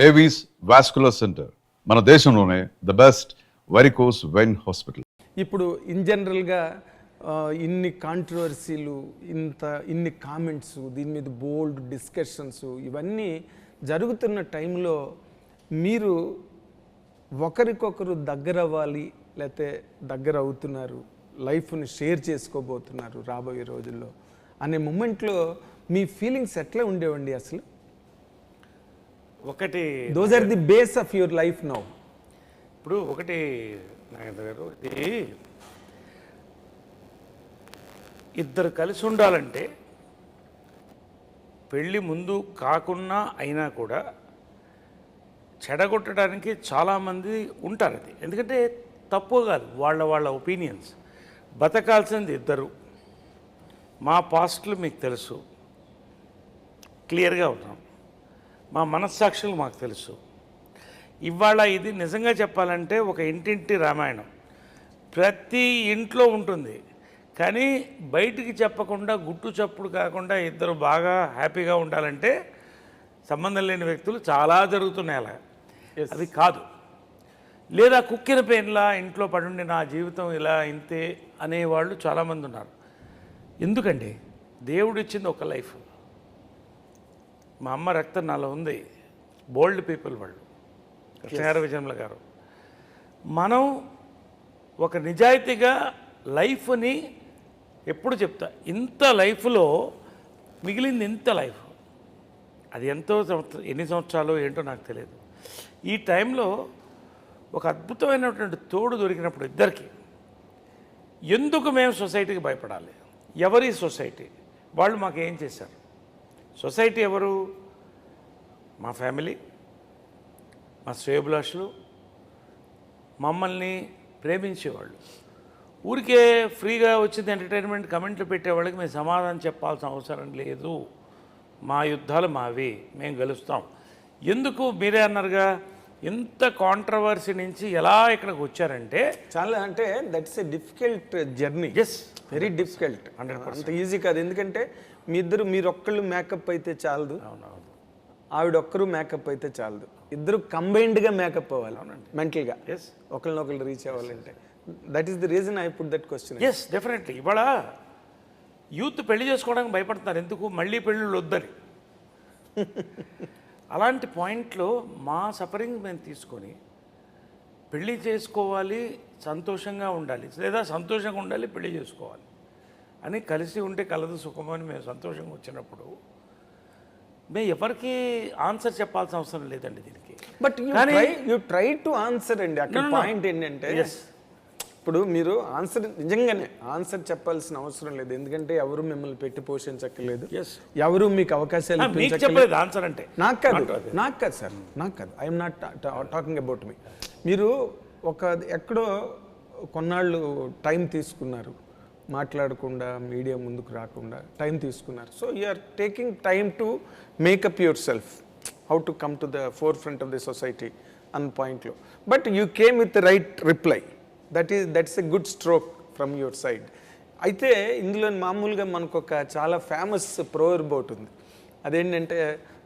Avis vascular center, మన దేశంలోనే the best varicose vein hospital. ఇప్పుడు ఇన్ జనరల్గా ఇన్ని కాంట్రవర్సీలు, ఇన్ని కామెంట్స్, దీని మీద బోల్డ్ డిస్కషన్స్ ఇవన్నీ జరుగుతున్న టైంలో మీరు ఒకరికొకరు దగ్గర అవ్వాలి, లేకపోతే దగ్గర అవుతున్నారు, లైఫ్ని షేర్ చేసుకోబోతున్నారు రాబోయే రోజుల్లో అనే మూమెంట్లో మీ ఫీలింగ్స్ ఎట్లా ఉండేవండి అసలు? ఒకటి those are the base of your life now. ఇప్పుడు ఒకటి నాగేంద్ర గారు, ఇది ఇద్దరు కలిసి ఉండాలంటే పెళ్ళి ముందు కాకున్నా అయినా కూడా చెడగొట్టడానికి చాలామంది ఉంటారు. అది ఎందుకంటే తప్పు కాదు, వాళ్ళ ఒపీనియన్స్. బతకాల్సింది ఇద్దరు. మా పాస్ట్లు మీకు తెలుసు, క్లియర్గా ఉన్నాం. మా మనస్సాక్షులు మాకు తెలుసు. ఇవాళ ఇది నిజంగా చెప్పాలంటే ఒక ఇంటింటి రామాయణం. ప్రతి ఇంట్లో ఉంటుంది, కానీ బయటికి చెప్పకుండా, గుట్టు చప్పుడు కాకుండా ఇద్దరు బాగా హ్యాపీగా ఉండాలంటే సంబంధం లేని వ్యక్తులు చాలా జరుగుతున్నాయి. అలా అది కాదు. లేదా కుక్కిన పెయిన్లా ఇంట్లో పడుండి నా జీవితం ఇలా ఇంతే అనేవాళ్ళు చాలామంది ఉన్నారు. ఎందుకండి? దేవుడు ఇచ్చింది ఒక లైఫ్. మా అమ్మ రక్తం నాలో ఉంది. బోల్డ్ పీపుల్ వాళ్ళు, కృష్ణగారు, విజయమ్ల గారు. మనం ఒక నిజాయితీగా లైఫ్ని ఎప్పుడు చెప్తా, ఇంత లైఫ్లో మిగిలింది ఇంత లైఫ్. అది ఎంతో ఎన్ని సంవత్సరాలు ఏంటో నాకు తెలియదు. ఈ టైంలో ఒక అద్భుతమైనటువంటి తోడు దొరికినప్పుడు ఇద్దరికి, ఎందుకు మేము సొసైటీకి భయపడాలి? ఎవరి సొసైటీ? వాళ్ళు మాకు ఏం చేశారు? సొసైటీ ఎవరు? మా ఫ్యామిలీ, మా శ్రేయోభిలాషులు, మమ్మల్ని ప్రేమించేవాళ్ళు. ఊరికే ఫ్రీగా వచ్చింది ఎంటర్టైన్మెంట్ కమెంట్లు పెట్టేవాళ్ళకి మేము సమాధానం చెప్పాల్సిన అవసరం లేదు. మా యుద్ధాలు మావి, మేము గెలుస్తాం. ఎందుకు? మీరే అన్నారుగా, ఎంత కాంట్రవర్సీ నుంచి ఎలా ఇక్కడికి వచ్చారంటే చాలా, అంటే that's a difficult journey. Yes, very difficult. అంత ఈజీ కాదు. ఎందుకంటే మీరొక్కళ్ళు మేకప్ అయితే చాలదు, ఆవిడ ఒక్కరు మేకప్ అయితే చాలదు, ఇద్దరు కంబైన్డ్గా మేకప్ అవ్వాలి మెంటల్గా. ఎస్, ఒకరినొకరు రీచ్ అవ్వాలంటే. That is the reason I put that question. Yes, definitely. ఇవాళ యూత్ పెళ్లి చేసుకోవడానికి భయపడుతున్నారు. ఎందుకు? మళ్ళీ పెళ్ళిళ్ళు వద్దని. అలాంటి పాయింట్లో మా సఫరింగ్ మేము తీసుకొని పెళ్ళి చేసుకోవాలి, సంతోషంగా ఉండాలి, లేదా సంతోషంగా ఉండాలి, పెళ్ళి చేసుకోవాలి అని కలిసి ఉంటే కలదు సుఖమని మేము సంతోషంగా వచ్చినప్పుడు మేము ఎవరికి ఆన్సర్ చెప్పాల్సిన అవసరం లేదండి దీనికి. But you try to answer అండి. అక్కడ పాయింట్ ఏంటంటే, ఇప్పుడు మీరు ఆన్సర్ నిజంగానే ఆన్సర్ చెప్పాల్సిన అవసరం లేదు. ఎందుకంటే ఎవరు మిమ్మల్ని పెట్టి పోషించక్కర్లేదు, ఎవరు మీకు అవకాశాలు చెప్పలేదు. ఆన్సర్ అంటే నాకు కాదు సార్, నాకు కాదు. I'm not talking about me. మీరు ఎక్కడో కొన్నాళ్ళు టైం తీసుకున్నారు, మాట్లాడకుండా, మీడియా ముందుకు రాకుండా టైం తీసుకున్నారు. So you are taking time to make up your self, how to come to the forefront of the society అన్న పాయింట్లో. But you came with the right reply. That's a good stroke from your side. అయితే ఇందులో మామూలుగా మనకు ఒక చాలా famous proverb ఒకటి ఉంది. అదేంటంటే,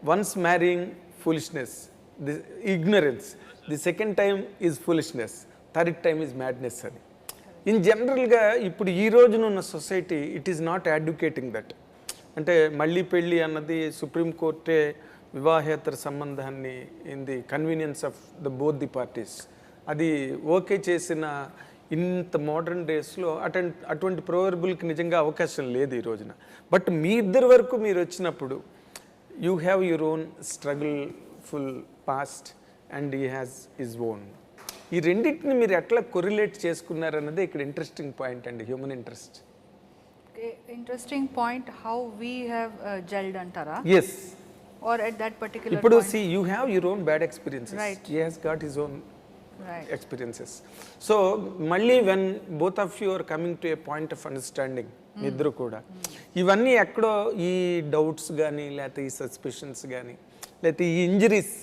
once marrying foolishness, the ignorance, the second time is foolishness, third time is madness అని. ఇన్ జనరల్గా ఇప్పుడు ఈ రోజునున్న society it is not advocating that. అంటే మళ్ళీ పెళ్ళి అన్నది సుప్రీంకోర్టే వివాహేతర సంబంధాన్ని in the convenience of both the parties అది ఓకే చేసిన ఇంత మోడర్న్ డేస్లో అటువంటి ప్రోవర్బుల్కి నిజంగా అవకాశం లేదు ఈ రోజున. బట్ మీ ఇద్దరి వరకు మీరు వచ్చినప్పుడు you have your own struggleful past and he has his own. ఈ రెండింటిని మీరు ఎట్లా కొరిలేట్ చేసుకున్నారన్నది ఇక్కడ ఇంట్రెస్టింగ్ పాయింట్ అండి, human interest. Interesting point, how we have gelled అంటారా? Yes. Or at that particular ఇప్పుడు see you have your own bad experiences, he has got his own experiences. So మళ్ళీ when both of you are coming to a point of understanding, ఇద్దరు కూడా ఇవన్నీ ఎక్కడో ఈ doubts కానీ, లేకపోతే ఈ సస్పిషన్స్ కానీ, లేకపోతే ఈ ఇంజరీస్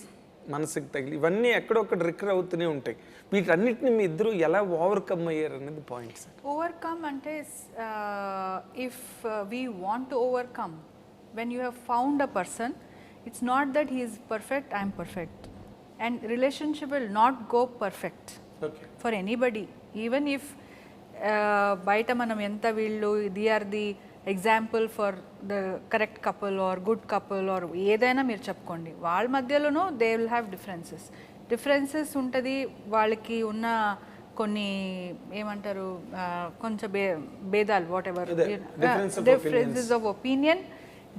మనసుకు తగిలి ఇవన్నీ ఎక్కడొక్కటి రికర్ అవుతూనే ఉంటాయి. వీటన్నిటిని మీ ఇద్దరు ఎలా ఓవర్కమ్ అయ్యారు అనేది పాయింట్ సార్. ఓవర్కమ్ అంటే, if we want to overcome, when you have found a person, it's not that he is perfect, I am perfect. and relationship will not go perfect okay for anybody, even if బయట మనం ఎంత వీళ్ళు they are the example for the correct couple or good couple or ఏదైనా మీరు చెప్పుకోండి, వాళ్ళ మధ్యలోనూ they will have differences ఉంటుంది. వాళ్ళకి ఉన్న కొన్ని ఏమంటారు కొంచెం భేదాలు, whatever, differences of opinion,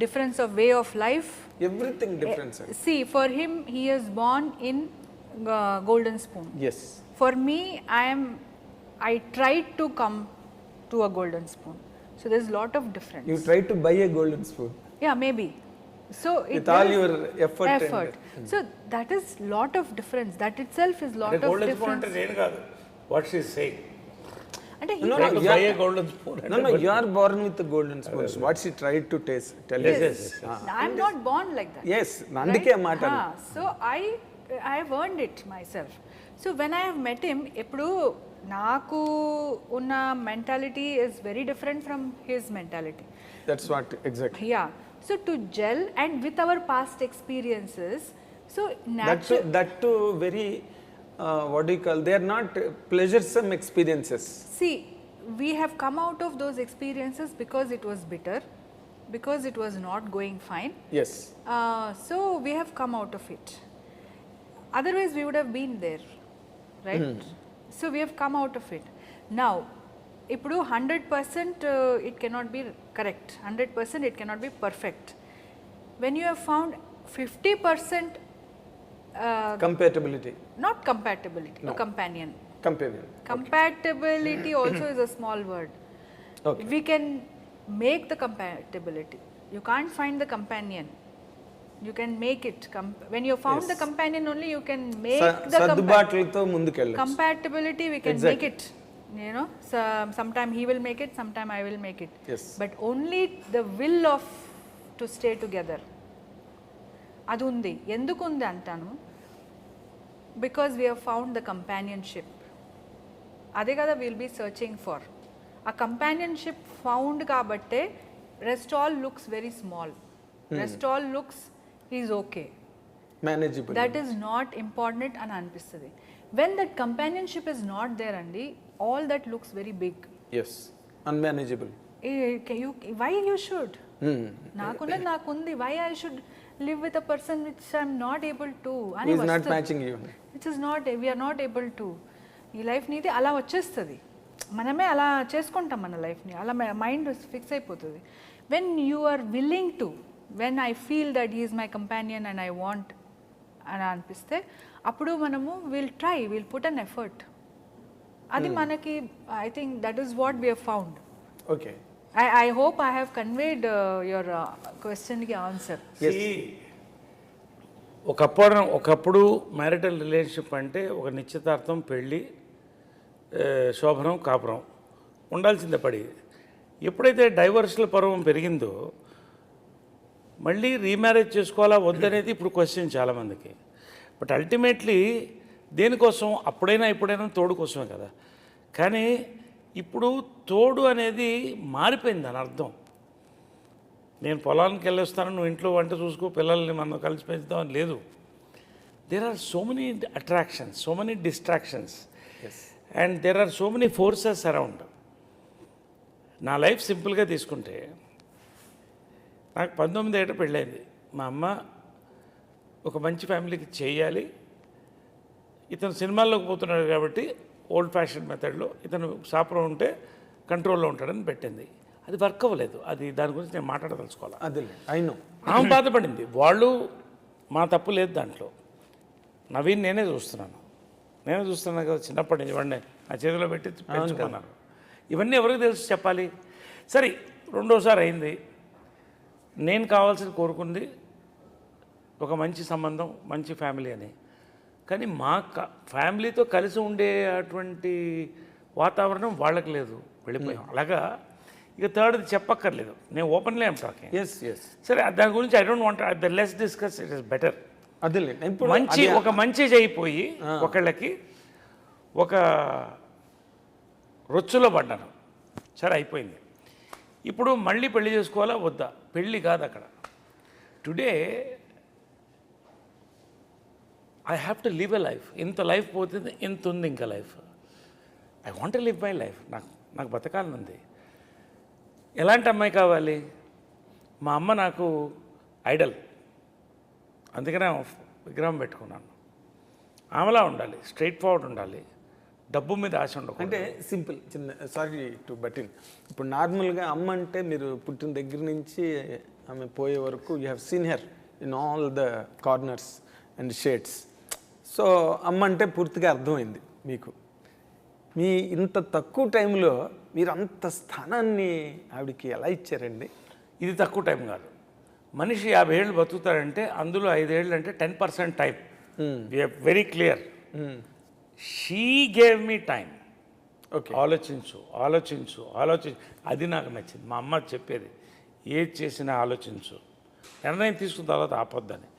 difference of way of life, everything different, sir. See, for him, he is born in golden spoon. Yes. For me, I tried to come to a golden spoon, so there's a lot of difference. You tried to buy a golden spoon. Yeah, maybe. So with all your effort. So that is lot of difference. That itself is lot of golden spoon difference. అంటే నేను కాదు, what she is saying. And he No, Trying to you buy are- a golden spoon. No, you are born with the golden spoon. What she tried to tell Yes, you. yes, yes. I'm not born like that. Yes, అందుకే మాట. So I have earned it myself. So when I have met him, ఇప్పుడు నాకు ఉన్న mentality is very different from his mentality. That's what exactly. Yeah. So to gel and with our past experiences, so natural. That too very what do you call? They are not pleasuresome experiences. See, we have come out of those experiences because it was bitter, because it was not going fine. Yes. So we have come out of it. Otherwise, we would have been there, right? So we have come out of it. Now, ఇప్పుడు 100% it cannot be correct. 100% it cannot be perfect. When you have found 50% Compatibility. not compatibility, a companion. Companion. Compatibility also is a small word. Okay. We can make the compatibility. You can't find the companion. You can make it. When you found the companion only, you can make the సర్దుబాట్లతో ముందుకెళ్ళచ్చు. compatibility. We can make it. You know, so sometime he will make it, sometime I will make it. Yes. But only the will of to stay together. అది ఉంది. ఎందుకు ఉంది అంటాను, because we have found the companionship. అదే కదా will be searching for. ఆ companionship found కాబట్టే rest all looks very small, rest all looks is okay, Manageable. That is not important అని అనిపిస్తుంది. When that companionship is not there అండి, all that looks very big. Yes. Unmanageable. Why you should, నాకున్నది నాకుంది, why I should live with a person which I'm not able to అని Who is not వస్తుంది. matching you. Which is not, we are not able to. ఈ life నీది అలా వచ్చేస్తుంది, మనమే అలా చేసుకుంటాం మన లైఫ్ని, అలా మైండ్ ఫిక్స్ అయిపోతుంది. When you are willing to, when I feel that he is my companion and I want అని అనిపిస్తే, అప్పుడు మనము విల్ పుట్ అన్ ఎఫర్ట్. అది మనకి, I think that is what we have found. Okay. I hope I have conveyed your question ki answer. See, ఒకప్పుడు marital relationship అంటే ఒక నిశ్చితార్థం, పెళ్ళి, శోభనం, కాపురం ఉండాల్సిందే పడి. ఎప్పుడైతే డైవర్స్ల పర్వం పెరిగిందో మళ్ళీ రీమ్యారేజ్ చేసుకోవాలా వద్దనేది ఇప్పుడు క్వశ్చన్ చాలామందికి. బట్ అల్టిమేట్లీ దేనికోసం, అప్పుడైనా ఇప్పుడైనా తోడు కోసమే కదా. కానీ ఇప్పుడు తోడు అనేది మారిపోయింది అని అర్థం. నేను పొలానికి వెళ్ళొస్తాను, నువ్వు ఇంట్లో వంట చూసుకో, పిల్లల్ని మనం కలిసి పెంచుతాం అని లేదు. There are so many attractions, so many distractions, and there are so many forces around. నా లైఫ్ సింపుల్గా తీసుకుంటే, నాకు 19 ఏట పెళ్ళైంది. మా అమ్మ ఒక మంచి ఫ్యామిలీకి చేయాలి, ఇతను సినిమాల్లోకి పోతున్నాడు కాబట్టి ఓల్డ్ ఫ్యాషన్ మెథడ్లో ఇతను సాపరం ఉంటే కంట్రోల్లో ఉంటాడని పెట్టింది. అది వర్క్ అవ్వలేదు. అది దాని గురించి నేను మాట్లాడదలుచుకోవాలి. అదే ఐ నో. ఆమె బాధపడింది. వాళ్ళు, మా తప్పు లేదు దాంట్లో. నవీన్ నేనే చూస్తున్నాను కదా, చిన్నప్పటి నుంచి వాడిని నా చేతిలో పెట్టి పెంచుకున్నాను. ఇవన్నీ ఎవరికి తెలుసు చెప్పాలి? సరే, రెండోసారి అయింది. నేను కోరుకుంది ఒక మంచి సంబంధం, మంచి ఫ్యామిలీ అని. కానీ మా ఫ్యామిలీతో కలిసి ఉండే అటువంటి వాతావరణం వాళ్ళకి లేదు, వెళ్ళిపోయాం. అలాగా ఇక థర్డ్ది చెప్పక్కర్లేదు, నేను openly I'm talking. Yes yes. సరే, దాని గురించి I don't want the less discuss, it is better. అదే ఒక మంచి చేయిపోయి ఒకళ్ళకి ఒక రొచ్చులో పడ్డాను. సరే, అయిపోయింది. ఇప్పుడు మళ్ళీ పెళ్లి చేసుకోవాలా వద్దా? పెళ్ళి కాదు అక్కడ. Today I have to live a life. ఇంత లైఫ్ పోతుంది, ఇంత ఉంది ఇంకా life. I want live my life. నాకు బతకాలని ఉంది. ఎలాంటి అమ్మాయి కావాలి? మా అమ్మ నాకు ఐడల్, అందుకనే విగ్రహం పెట్టుకున్నాను. ఆమెలా ఉండాలి, స్ట్రైట్ ఫార్వర్డ్ ఉండాలి, డబ్బు మీద ఆశ ఉండకూడదు. అంటే సింపుల్ చిన్న సారీ టు బటిన్. ఇప్పుడు నార్మల్గా అమ్మ అంటే మీరు పుట్టిన దగ్గర నుంచి ఆమె పోయే వరకు you have seen her in all the corners and shades. So అమ్మ అంటే పూర్తిగా అర్థమైంది మీకు. మీ ఇంత తక్కువ టైంలో మీరు అంత స్థానాన్ని ఆవిడకి ఎలా ఇచ్చారండి? ఇది తక్కువ టైం కాదు. మనిషి 50 ఏళ్ళు బతుకుతాడంటే అందులో 5 ఏళ్ళు అంటే 10% time. We're very clear. She gave me time. Okay, ఆలోచించు. అది నాకు నచ్చింది. మా అమ్మ చెప్పేది, ఏది చేసినా ఆలోచించు, నిర్ణయం తీసుకున్న తర్వాత ఆపొద్దని.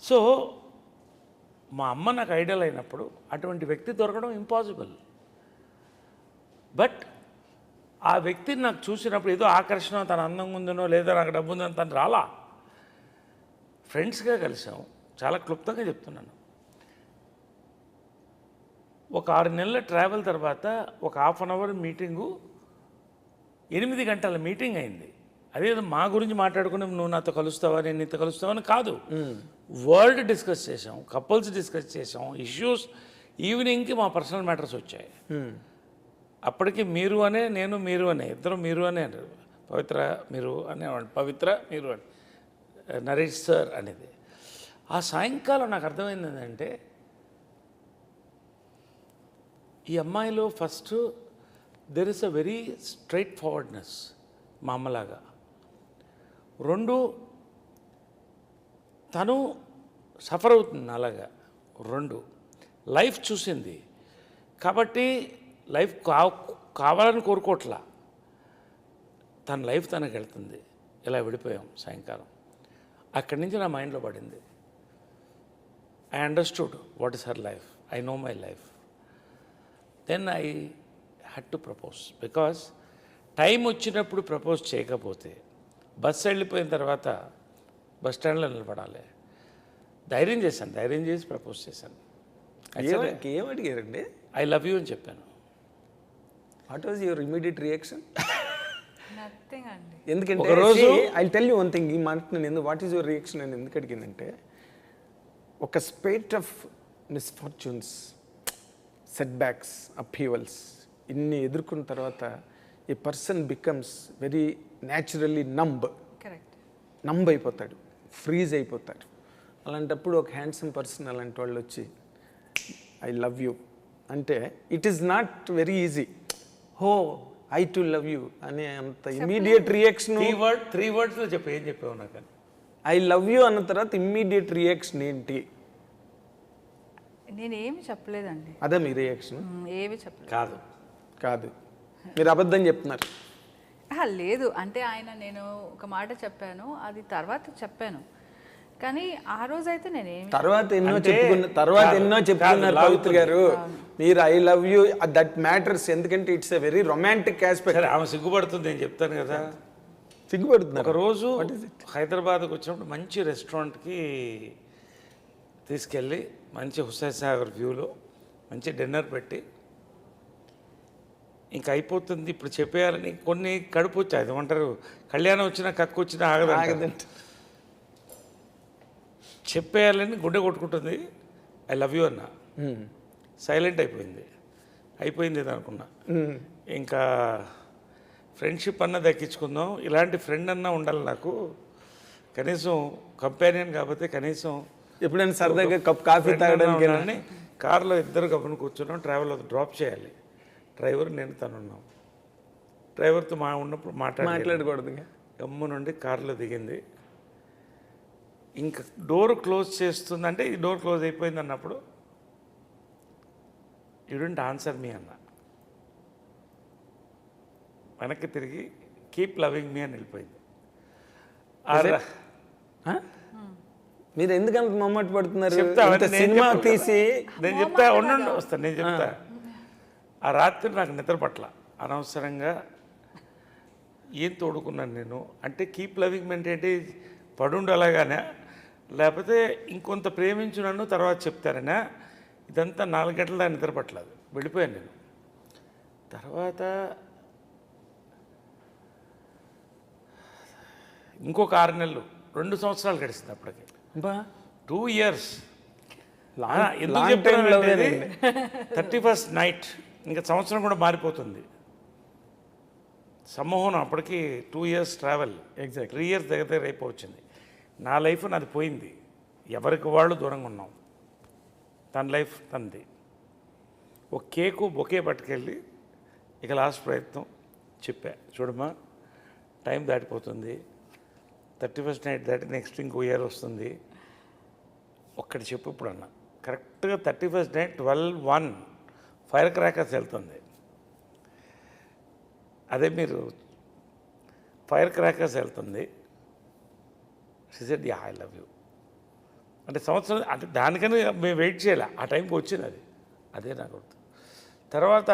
సో మా అమ్మ నాకు ఐడియల్ అయినప్పుడు అటువంటి వ్యక్తి దొరకడం ఇంపాసిబుల్. బట్ ఆ వ్యక్తిని నాకు చూసినప్పుడు ఏదో ఆకర్షణ, తన అందంగా ఉందనో లేదా నాకు డబ్బు ఉందని తను రాలా. ఫ్రెండ్స్గా కలిసాం. చాలా క్లుప్తంగా చెప్తున్నాను. ఒక 6 నెలల ట్రావెల్ తర్వాత ఒక ½ అన్ అవర్ మీటింగు 8 గంటల మీటింగ్ అయింది. అదేదో మా గురించి మాట్లాడుకుని నువ్వు నాతో కలుస్తావా, నేను నీతో కలుస్తావని కాదు. వరల్డ్ డిస్కస్ చేసాం, కపుల్స్ డిస్కస్ చేసాం, ఇష్యూస్. ఈవినింగ్కి మా పర్సనల్ మ్యాటర్స్ వచ్చాయి. అప్పటికి మీరు అనే, నేను మీరు అనే, ఇద్దరు మీరు అనే. పవిత్ర మీరు అనేవాడు, పవిత్ర మీరు అని, నరేష్ సార్ అనేది. ఆ సాయంకాలం నాకు అర్థమైంది ఏంటంటే ఈ అమ్మాయిలో first there is a very straight forwardness, మా అమ్మలాగా. 2, తను సఫర్ అవుతుంది అలాగా. 2, లైఫ్ చూసింది కాబట్టి లైఫ్ కావాలని కోరుకోవట్లా, తన లైఫ్ తనకు వెళ్తుంది. ఇలా విడిపోయాం సాయంకాలం. అక్కడి నుంచి నా మైండ్లో పడింది. I understood what is her life, I know my life. Then I had to propose. Because time వచ్చినప్పుడు ప్రపోజ్ చేయకపోతే బస్సు వెళ్ళిపోయిన తర్వాత బస్ స్టాండ్లో నిలబడాలి. ధైర్యం చేసి ప్రపోజ్ చేశాను. ఏం అడిగారండి? ఐ లవ్ యూ అని చెప్పాను. What was your immediate reaction? Nothing అండి. ఎందుకంటే ఒకరోజు I tell you one thing. ఈ మాట నేను వాట్ ఈస్ యువర్ రియాక్షన్ అని ఎందుకు అడిగిందంటే, ఒక spate of misfortunes, setbacks, upheavals ఇన్ని ఎదుర్కొన్న తర్వాత a person becomes very naturally correct. Numb అయిపోతాడు, ఫ్రీజ్ అయిపోతాడు. అలాంటప్పుడు ఒక హ్యాండ్సమ్ పర్సన్ అలాంటి వాళ్ళు వచ్చి ఐ లవ్ యూ అంటే it is not very easy. Oh I too love you అనే అంత ఇమ్మీడియట్ రియాక్షన్. 3 wordsలో చెప్పు. ఏం చెప్పావు నాకు? ఐ లవ్ యూ అన్న తర్వాత ఇమ్మీడియట్ రియాక్షన్ ఏంటి? నేనేమి చెప్పలేదండి. అదే మీ రియాక్షన్? ఏమి చెప్పలేదు. కాదు, మీరు అబద్ధం చెప్తున్నారు. లేదు, అంటే నేను ఒక మాట చెప్పాను, అది తర్వాత చెప్పాను. కానీ ఆ రోజైతే నేనేమి తర్వాత ఎన్నో చెప్పుకున్నారు పవిత్ర గారు. మీరు I love you that matters. ఎందుకంటే it's a very romantic aspect. సరే, ఆమె సిగ్గుపడుతుంది, నేను చెప్తాను కదా. సిగ్గుపడుతున్నారు. ఒకరోజు హైదరాబాద్కి వచ్చినప్పుడు మంచి రెస్టారెంట్కి తీసుకెళ్ళి మంచి హుస్సేన్ సాగర్ వ్యూలో మంచి డిన్నర్ పెట్టి, ఇంకా అయిపోతుంది ఇప్పుడు చెప్పేయాలని కొన్ని కడుపు వచ్చాయి. అది ఏమంటారు, కళ్యాణం వచ్చినా కక్కు వచ్చినా ఆగదంట. చెప్పేయాలని గుండె కొట్టుకుంటుంది. ఐ లవ్ యూ అన్న. సైలెంట్ అయిపోయింది ఇది అనుకున్నా. ఇంకా ఫ్రెండ్షిప్ అన్న దక్కించుకుందాం, ఇలాంటి ఫ్రెండ్ అన్నా ఉండాలి నాకు, కనీసం కంపానియన్ కాకపోతే కనీసం ఎప్పుడైనా సరదాగా కప్ కాఫీ తాగడానికి కార్లో ఇద్దరు కప్పును కూర్చున్నాం. ట్రావెల్ డ్రాప్ చేయాలి. డ్రైవర్ నేను తనున్నాం. డ్రైవర్తో ఉన్నప్పుడు మాట్లాడకూడదు. గమ్ము నుండి కారులో దిగింది. ఇంకా డోర్ క్లోజ్ చేస్తుందంటే ఈ డోర్ క్లోజ్ అయిపోయింది అన్నప్పుడు యూ డోంట్ ఆన్సర్ మీ అన్న. వెనక్కి తిరిగి కీప్ లవింగ్ మీ అని వెళ్ళిపోయింది. మీరు ఎందుకంత మమ్మటి పడుతున్నారు? సినిమా తీసి నేను చెప్తా, ఉండండి వస్తాను, నేను చెప్తా. ఆ రాత్రి నాకు నిద్ర పట్ల అనవసరంగా ఏం తోడుకున్నాను నేను అంటే. కీప్ లవింగ్ అంటే ఏంటి? పడుండు అలాగానే లేకపోతే ఇంకొంత ప్రేమించు నన్ను తర్వాత చెప్తారనా. ఇదంతా 4 గంటల దాకా నిద్ర పట్టలేదు, వెళ్ళిపోయాను నేను. తర్వాత ఇంకొక 6 నెలలు, 2 సంవత్సరాలు గడిచింది అప్పటికి, 2 years. ఎందుకు చెప్తానంటే 31st నైట్, ఇంకా సంవత్సరం కూడా మారిపోతుంది. సమ్మోహనం అప్పటికి 2 years ట్రావెల్, 3 years దగ్గర అయిపోవచ్చింది. నా లైఫ్ నాది పోయింది, ఎవరికి వాళ్ళు దూరంగా ఉన్నాం. తన లైఫ్ తనది. ఒక కేకు బొకే పట్టుకెళ్ళి ఇక లాస్ట్ ప్రయత్నం చెప్పా, చూడమ్మా టైం దాటిపోతుంది, 31st నైట్ దాటి నెక్స్ట్ ఇంకో ఇయర్ వస్తుంది, ఒక్కటి చెప్పు ఇప్పుడు అన్న. కరెక్ట్గా 31st నైట్ 12:01 ఫైర్ క్రాకర్స్ వెళ్తుంది. అదే మీరు ఫైర్ క్రాకర్స్ వెళ్తుంది. She said yeah I love you అంటే సంవత్సరం, అంటే దానికని మేము వెయిట్ చేయాలి, ఆ టైంకి వచ్చింది అది. అదే నాకు గుర్తు. తర్వాత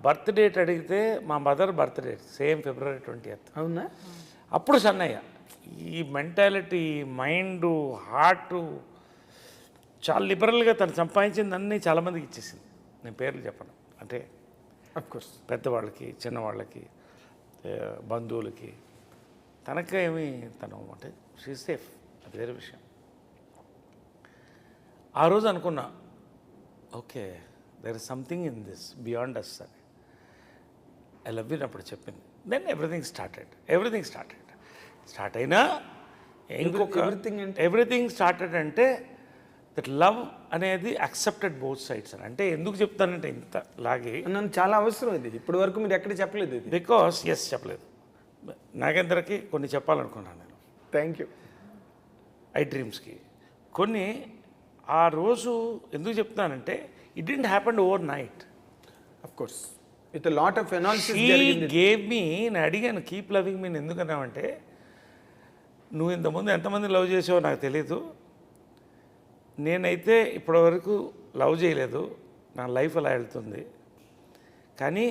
బర్త్ డేట్ అడిగితే మా mother birth date same February 20th. అవునా? అప్పుడు సన్నయ్య. ఈ మెంటాలిటీ, మైండు, హార్టు చాలా లిబరల్గా తను సంపాదించింది అన్నీ చాలామందికి ఇచ్చేసింది. నేను పేర్లు చెప్పను, అంటే అఫ్కోర్స్ పెద్దవాళ్ళకి, చిన్నవాళ్ళకి, బంధువులకి. తనకేమి తను అంటే షీ సేఫ్, అది వేరే విషయం. ఆ రోజు అనుకున్నా, okay there is something in this beyond us అని. ఐ లవ్ యూ అప్పుడు చెప్పింది. Then everything started. స్టార్ట్ అయినా ఇంకొక ఎవ్రీథింగ్ స్టార్టెడ్ అంటే దట్ లవ్ అనేది అక్సెప్టెడ్ బోత్ సైడ్స్ అని. అంటే ఎందుకు చెప్తానంటే ఇంత లాగే నన్ను చాలా అవసరం ఇది. ఇప్పటి వరకు మీరు ఎక్కడ చెప్పలేదు ఇది. బికాస్ చెప్పలేదు. నాగేంద్రకి కొన్ని చెప్పాలనుకున్నాను నేను. Thank you. ఐ డ్రీమ్స్కి కొన్ని ఆ రోజు ఎందుకు చెప్తానంటే it didn't happen over night. Of course with lot of analysis she జరిగింది. గేవ్ మీ, నేను అడిగాను కీప్ లవింగ్ మీని ఎందుకన్నామంటే, నువ్వు ఇంతకుముందు ఎంతమంది లవ్ చేసావో నాకు తెలీదు, నేనైతే ఇప్పటివరకు లవ్ చేయలేదు, నా లైఫ్ అలా వెళ్తుంది. కానీ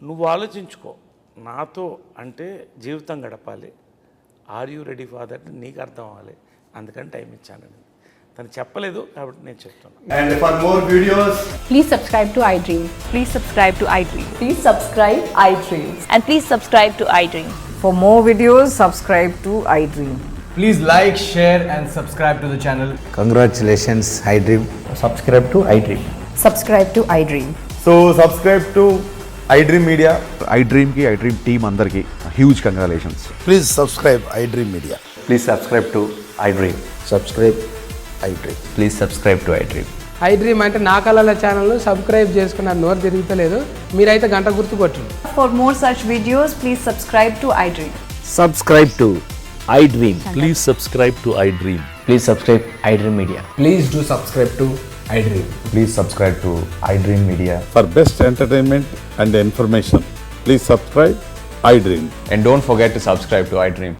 నువ్వు ఆలోచించుకో, నాతో అంటే జీవితం గడపాలి, are you ready for that నీకు అర్థం అవ్వాలి, అందుకని టైం ఇచ్చానని. తను చెప్పలేదు కాబట్టి నేను చెప్తున్నాను. And for more videos, Please subscribe to iDream. Please subscribe to iDream. Please subscribe iDream. And please subscribe to iDream. For more videos, subscribe to iDream. please like, share and subscribe to the channel. Congratulations, iDream. Subscribe to iDream. Subscribe to iDream. So subscribe to iDream Media. iDream కి iDream team అందరికి huge congratulations. Please subscribe iDream Media. Please subscribe to iDream. Subscribe iDream. Please subscribe to iDream. iDream అంటే నా కళల channel subscribe చేసుకున్న నోరు తిరుగుతలేదు, మీరైతే గంట గుర్తు కొట్టండి. For more such videos, please subscribe to iDream. Subscribe to iDream. Please subscribe to iDream. Please subscribe iDream Media. Please do subscribe to iDream. Please subscribe to iDream Media. For best entertainment and information, please subscribe iDream. And don't forget to subscribe to iDream.